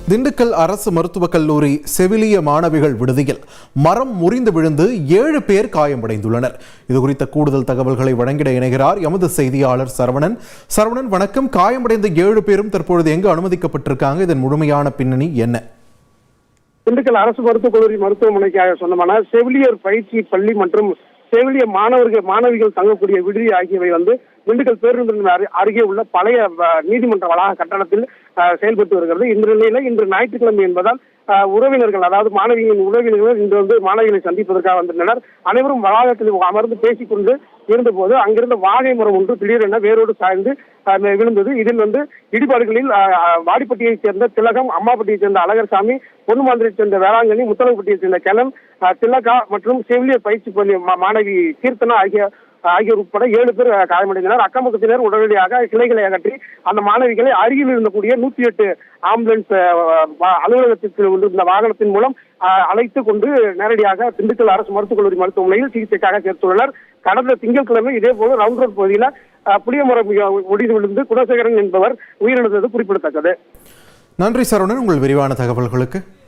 திண்டுக்கல் அரசு மருத்துவக் கல்லூரி செவிலிய மாணவிகள் விடுதியில் மரம் முறிந்து விழுந்து 7 பேர் காயமடைந்துள்ளனர். இதுகுறித்த கூடுதல் தகவல்களை வழங்கிட இணைகிறார் எமது செய்தியாளர் சரவணன். சரவணன், வணக்கம். காயமடைந்த 7 பேரும் தற்பொழுது எங்கு அனுமதிக்கப்பட்டிருக்காங்க? இதன் முழுமையான பின்னணி என்ன? திண்டுக்கல் அரசு மருத்துவக் கல்லூரி மருத்துவமனைக்காக சொந்தமான செவிலியர் பயிற்சி பள்ளி மற்றும் செவிலிய மாணவிகள் தங்கக்கூடிய விடுதி ஆகியவை திண்டுக்கல் பேருந்து அருகே உள்ள பழைய நீதிமன்ற வளாக கட்டடத்தில் செயல்பட்டு வருகிறது. இந்த நிலையில இன்று ஞாயிற்றுக்கிழமை என்பதால் உறவினர்கள், அதாவது மாணவிகளின் உறவினர்கள் இன்று மாணவிகளை சந்திப்பதற்காக வந்திருந்தனர். அனைவரும் வளாகத்தில் அமர்ந்து பேசிக்கொண்டு இருந்தபோது அங்கிருந்த வாகை மரம் ஒன்று திடீரென வேரோடு சாய்ந்து விழுந்தது. இதில் இடிபாடுகளில் வாடிப்பட்டியைச் சேர்ந்த திலகம், அம்மாப்பட்டியைச் சேர்ந்த அழகர்சாமி, பொன்னுமாந்திரைச் சேர்ந்த வேளாங்கண்ணி, முத்தலகுப்பட்டியைச் சேர்ந்த கெலன், திலகா மற்றும் செவிலியர் பயிற்சி பள்ளி மாணவி கீர்த்தனா ஆகியோர் உட்பட 7 பேர் காயமடைந்தனர். அக்கம்பக்கத்தினர் உடனடியாக கிளைகளை அகற்றி அந்த மாணவிகளை அருகில் இருந்தக்கூடிய 108 ஆம்புலன்ஸ் அலுவலகத்திற்கு இந்த வாகனத்தின் மூலம் அழைத்து கொண்டு நேரடியாக திண்டுக்கல் அரசு மருத்துவக் கல்லூரி மருத்துவமனையில் சிகிச்சைக்காக சேர்த்துள்ளனர். கடந்த திங்கட்கிழமை இதே போல ரவுண்ட் ரோட் பகுதியில் புளியமரம் ஒடிந்து விழுந்து குணசேகரன் என்பவர் உயிரிழந்தது குறிப்பிடத்தக்கது. நன்றி சரவணன், உங்கள் விரிவான தகவல்களுக்கு.